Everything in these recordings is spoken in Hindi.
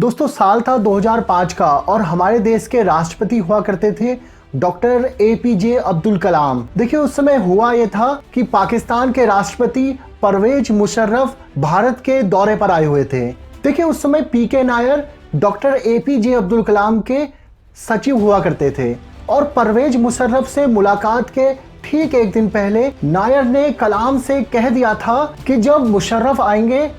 दोस्तों साल था 2005 का और हमारे देश के राष्ट्रपति हुआ करते थे डॉक्टर एपीजे अब्दुल कलाम। देखिए उस समय हुआ ये था कि पाकिस्तान के राष्ट्रपति परवेज मुशर्रफ भारत के दौरे पर आए हुए थे। देखिए उस समय पीके नायर डॉक्टर एपीजे अब्दुल कलाम के सचिव हुआ करते थे और परवेज मुशर्रफ से मुलाकात के ठीक एक दिन पहले नायर ने कलाम से कह दिया था कि जब मुशर्रफ आएंगे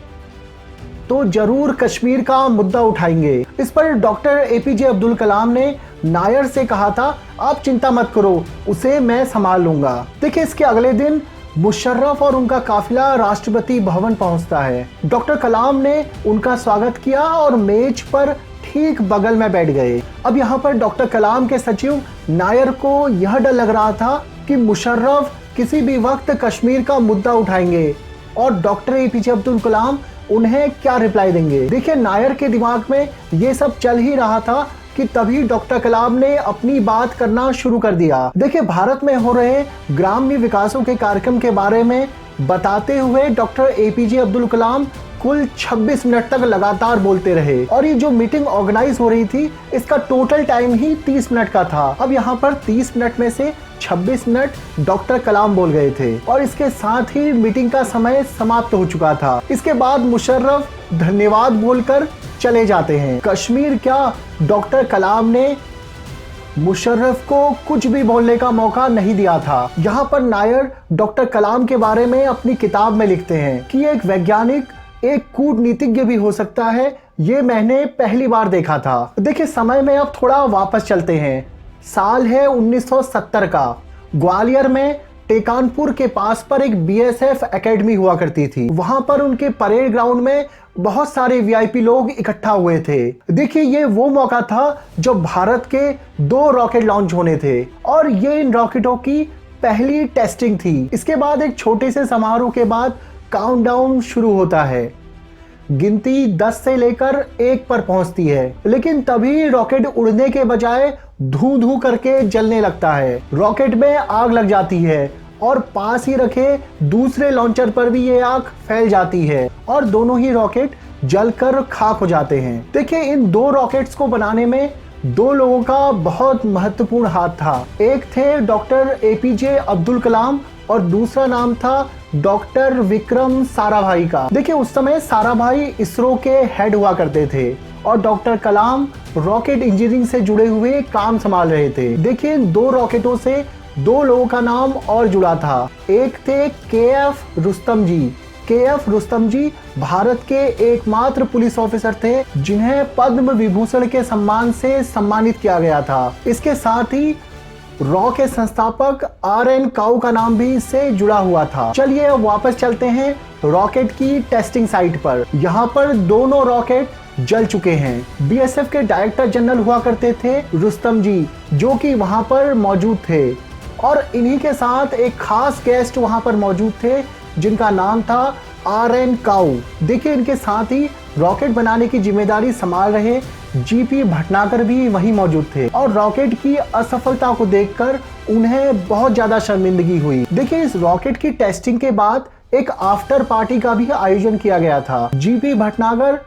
तो जरूर कश्मीर का मुद्दा उठाएंगे। इस पर डॉक्टर एपीजे अब्दुल कलाम ने नायर से कहा था आप चिंता मत करो, उसे मैं संभाल लूंगा। देखिए इसके अगले दिन मुशर्रफ और उनका काफिला राष्ट्रपति भवन पहुंचता है। डॉक्टर कलाम ने उनका स्वागत किया और मेज पर ठीक बगल में बैठ गए। अब यहाँ पर डॉक्टर कलाम के सचिव नायर को यह डर लग रहा था कि मुशर्रफ किसी भी वक्त कश्मीर का मुद्दा उठाएंगे और डॉक्टर एपीजे अब्दुल कलाम उन्हें क्या रिप्लाई देंगे। देखिए नायर के दिमाग में ये सब चल ही रहा था कि तभी डॉक्टर कलाम ने अपनी बात करना शुरू कर दिया। देखिए भारत में हो रहे ग्राम्य विकासों के कार्यक्रम के बारे में बताते हुए डॉक्टर एपीजे अब्दुल कलाम कुल 26 मिनट तक लगातार बोलते रहे और ये जो मीटिंग ऑर्गेनाइज हो रही थी इसका टोटल टाइम ही 30 मिनट का था। अब यहाँ पर 30 मिनट में से 26 मिनट डॉक्टर कलाम बोल गए थे और इसके साथ ही मीटिंग का समय समाप्त हो चुका था। इसके बाद मुशर्रफ धन्यवाद बोलकर चले जाते हैं। कश्मीर क्या, डॉक्टर कलाम ने मुशर्रफ को कुछ भी बोलने का मौका नहीं दिया था। यहाँ पर नायर डॉक्टर कलाम के बारे में अपनी किताब में लिखते हैं कि एक वैज्ञानिक एक कूटनीतिज्ञ भी हो सकता है, ये मैंने पहली बार देखा था। देखिए समय में अब थोड़ा वापस चलते हैं। साल है 1970 का। ग्वालियर में टेकानपुर के पास पर एक बीएसएफ एकेडमी हुआ करती थी। वहां पर उनके परेड ग्राउंड में बहुत सारे वीआईपी लोग इकट्ठा हुए थे। देखिए ये वो मौका था जब भारत के 2 रॉकेट लॉन्च होने थे और ये इन रॉकेटों की पहली टेस्टिंग थी। इसके बाद एक छोटे से समारोह के बाद काउंटडाउन शुरू होता है। गिनती 10 से लेकर 1 पर पहुंचती है, लेकिन तभी रॉकेट उड़ने के बजाय धू धू करके जलने लगता है। रॉकेट में आग लग जाती है और पास ही रखे दूसरे लॉन्चर पर भी ये आग फैल जाती है और दोनों ही रॉकेट जलकर खाक हो जाते हैं। देखिए इन 2 रॉकेट्स को बनाने में 2 लोगों का बहुत महत्वपूर्ण हाथ था। एक थे डॉक्टर एपीजे अब्दुल कलाम और दूसरा नाम था डॉक्टर विक्रम साराभाई का। देखिए उस समय साराभाई इसरो के हेड हुआ करते थे और डॉक्टर कलाम रॉकेट इंजीनियरिंग से जुड़े हुए काम संभाल रहे थे। देखिए 2 रॉकेटों से 2 लोगों का नाम और जुड़ा था। एक थे केएफ रुस्तम जी। केएफ रुस्तम जी भारत के एकमात्र पुलिस ऑफिसर थे जिन्हें पद्म विभूषण के सम्मान से सम्मानित किया गया था। इसके साथ ही रॉ के संस्थापक आरएन काउ का नाम भी इससे जुड़ा हुआ था। चलिए अब वापस चलते हैं रॉकेट की टेस्टिंग साइट पर। यहाँ पर दोनों रॉकेट जल चुके हैं। बीएसएफ के डायरेक्टर जनरल हुआ करते थे रुस्तम जी, जो कि वहां पर मौजूद थे और इन्हीं के साथ एक खास गेस्ट वहां पर मौजूद थे जिनका नाम था आरएन काउ। देखिए इनके साथ ही रॉकेट बनाने की जिम्मेदारी संभाल रहे जीपी भटनागर भी वहीं मौजूद थे और रॉकेट की असफलता को देखकर उन्हें बहुत ज्यादा शर्मिंदगी हुई। देखिए इस रॉकेट की टेस्टिंग के बाद एक आफ्टर पार्टी का भी आयोजन किया गया था। जीपी भटनागर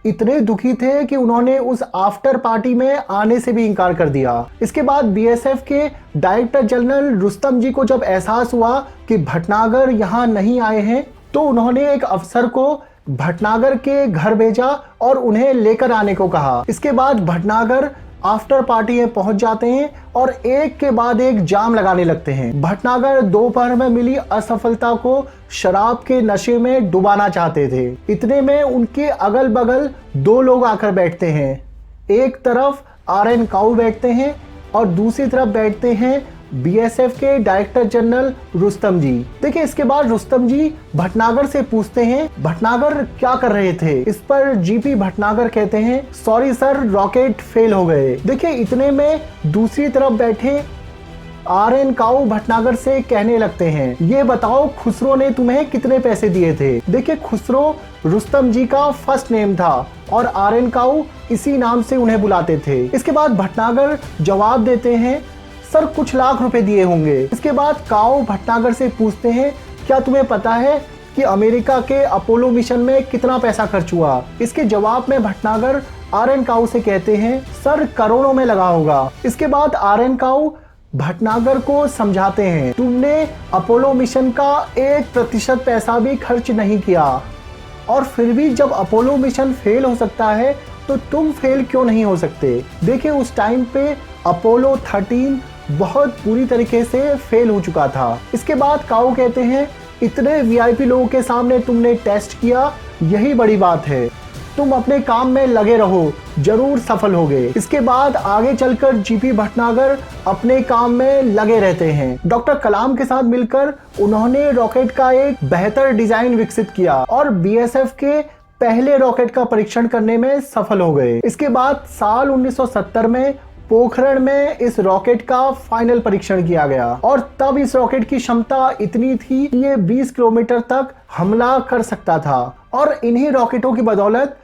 इतने दुखी थे कि उन्होंने उस आफ्टर पार्टी में आने से भी इनकार कर दिया। इसके बाद बीएसएफ के डायरेक्टर जनरल रुस्तम जी को जब एहसास हुआ कि भटनागर यहाँ नहीं आए हैं तो उन्होंने एक अफसर को भटनागर के घर भेजा और उन्हें लेकर आने को कहा। इसके बाद भटनागर आफ्टर पार्टी में पहुंच जाते हैं और एक के बाद एक जाम लगाने लगते हैं। भटनागर दोपहर में मिली असफलता को शराब के नशे में डुबाना चाहते थे। इतने में उनके अगल बगल 2 लोग आकर बैठते हैं। एक तरफ आरएन काउ बैठते हैं और दूसरी तरफ बैठते हैं बीएसएफ के डायरेक्टर जनरल रुस्तम जी। देखिए इसके बाद रुस्तम जी भटनागर से पूछते हैं भटनागर क्या कर रहे थे। इस पर जीपी भटनागर कहते हैं सॉरी सर, रॉकेट फेल हो गए। देखिए इतने में दूसरी तरफ बैठे आरएन काउ भटनागर से कहने लगते हैं ये बताओ खुसरो ने तुम्हें कितने पैसे दिए थे। देखिए खुसरो रुस्तम जी का फर्स्ट नेम था और आरएन काउ इसी नाम से उन्हें बुलाते थे। इसके बाद भटनागर जवाब देते हैं सर कुछ लाख रुपए दिए होंगे। इसके बाद काउ भटनागर से पूछते हैं क्या तुम्हें पता है कि अमेरिका के अपोलो मिशन में कितना पैसा खर्च हुआ। इसके जवाब में भटनागर आर.एन. काऊ से कहते हैं सर करोड़ों में लगा होगा। इसके बाद आर.एन. काऊ भटनागर को समझाते हैं तुमने अपोलो मिशन का 1% पैसा भी खर्च नहीं किया और फिर भी जब अपोलो मिशन फेल हो सकता है तो तुम फेल क्यों नहीं हो सकते। देखिए उस टाइम पे अपोलो 13 बहुत बुरी तरीके से फेल हो चुका था। इसके बाद काऊ कहते हैं इतने वीआईपी लोगों के सामने तुमने टेस्ट किया, यही बड़ी बात है, तुम अपने काम में लगे रहो, जरूर सफल होगे। इसके बाद आगे चलकर जीपी भटनागर अपने काम में लगे रहते हैं। डॉक्टर कलाम के साथ मिलकर उन्होंने रॉकेट का एक बेहतर डिजाइन विकसित किया और बीएसएफ के पहले रॉकेट का परीक्षण करने में सफल हो गए। इसके बाद साल 1970 में पोखरण में इस रॉकेट का फाइनल परीक्षण किया गया और तब इस रॉकेट की क्षमता इतनी थी कि ये 20 किलोमीटर तक हमला कर सकता था और इन्हीं रॉकेटों की बदौलत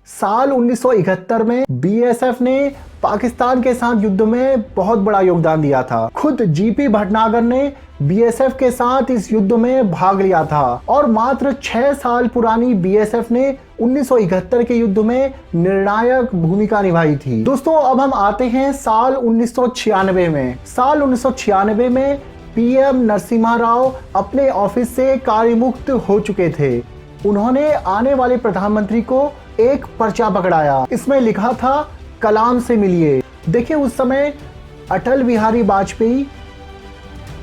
साल 1971 में बीएसएफ ने पाकिस्तान के साथ युद्ध में बहुत बड़ा योगदान दिया था। खुद जीपी भटनागर ने बीएसएफ के साथ इस युद्ध में भाग लिया था और मात्र 6 साल पुरानी बीएसएफ ने 1971 के युद्ध में निर्णायक भूमिका निभाई थी। दोस्तों अब हम आते हैं साल 1996 में। साल 1996 में पीएम नरसिम्हा राव अपने ऑफिस से कार्यमुक्त हो चुके थे। उन्होंने आने वाले प्रधानमंत्री को एक पर्चा पकड़ाया, इसमें लिखा था कलाम से मिलिए। देखिए उस समय अटल बिहारी वाजपेयी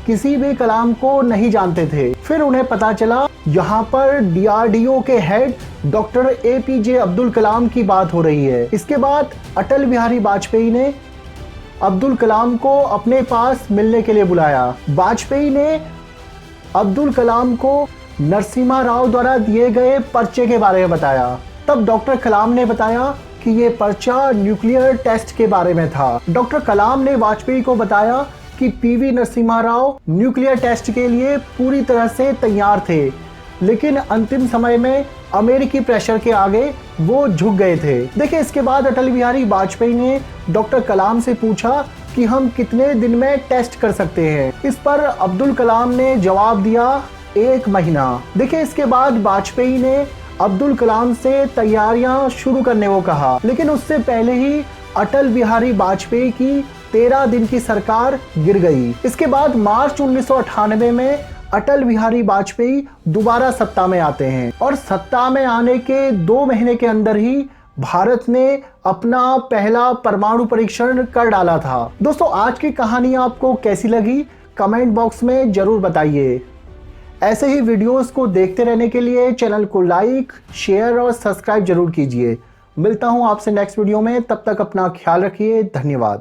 किसी भी कलाम को नहीं जानते थे। फिर उन्हें पता चला यहाँ पर डीआरडीओ के head doctor APJ Abdul Kalam की बात हो रही है। इसके बाद अटल बिहारी वाजपेयी ने अब्दुल कलाम को अपने पास मिलने के लिए बुलाया। वाजपेयी ने अब्दुल कलाम को नरसिम्हा राव द्वारा दिए गए पर्चे के बारे में बताया। तब डॉक्टर कलाम ने बताया कि ये पर्चा न्यूक्लियर टेस्ट के बारे में था। डॉक्टर कलाम ने वाजपेयी को बताया कि PV Narasimha Rao nuclear test के लिए पूरी तरह से तैयार थे, लेकिन अंतिम समय में अमेरिकी प्रेशर के आगे वो झुक गए थे। देखिए इसके बाद अटल बिहारी वाजपेयी ने डॉक्टर कलाम से पूछा कि हम कितने दिन में टेस्ट कर सकते हैं। इस पर अब्दुल कलाम ने जवाब दिया 1 महीना। देखिए इसके बाद वाजपेयी ने अब्दुल कलाम से तैयारियां शुरू करने को कहा, लेकिन उससे पहले ही अटल बिहारी वाजपेयी की 13 दिन की सरकार गिर गई। इसके बाद मार्च 1998 में अटल बिहारी वाजपेयी दोबारा सत्ता में आते हैं और सत्ता में आने के 2 महीने के अंदर ही भारत ने अपना पहला परमाणु परीक्षण कर डाला था। दोस्तों आज की कहानी आपको कैसी लगी कमेंट बॉक्स में जरूर बताइए। ऐसे ही वीडियोस को देखते रहने के लिए चैनल को लाइक, शेयर और सब्सक्राइब जरूर कीजिए। मिलता हूं आपसे नेक्स्ट वीडियो में, तब तक अपना ख्याल रखिए। धन्यवाद।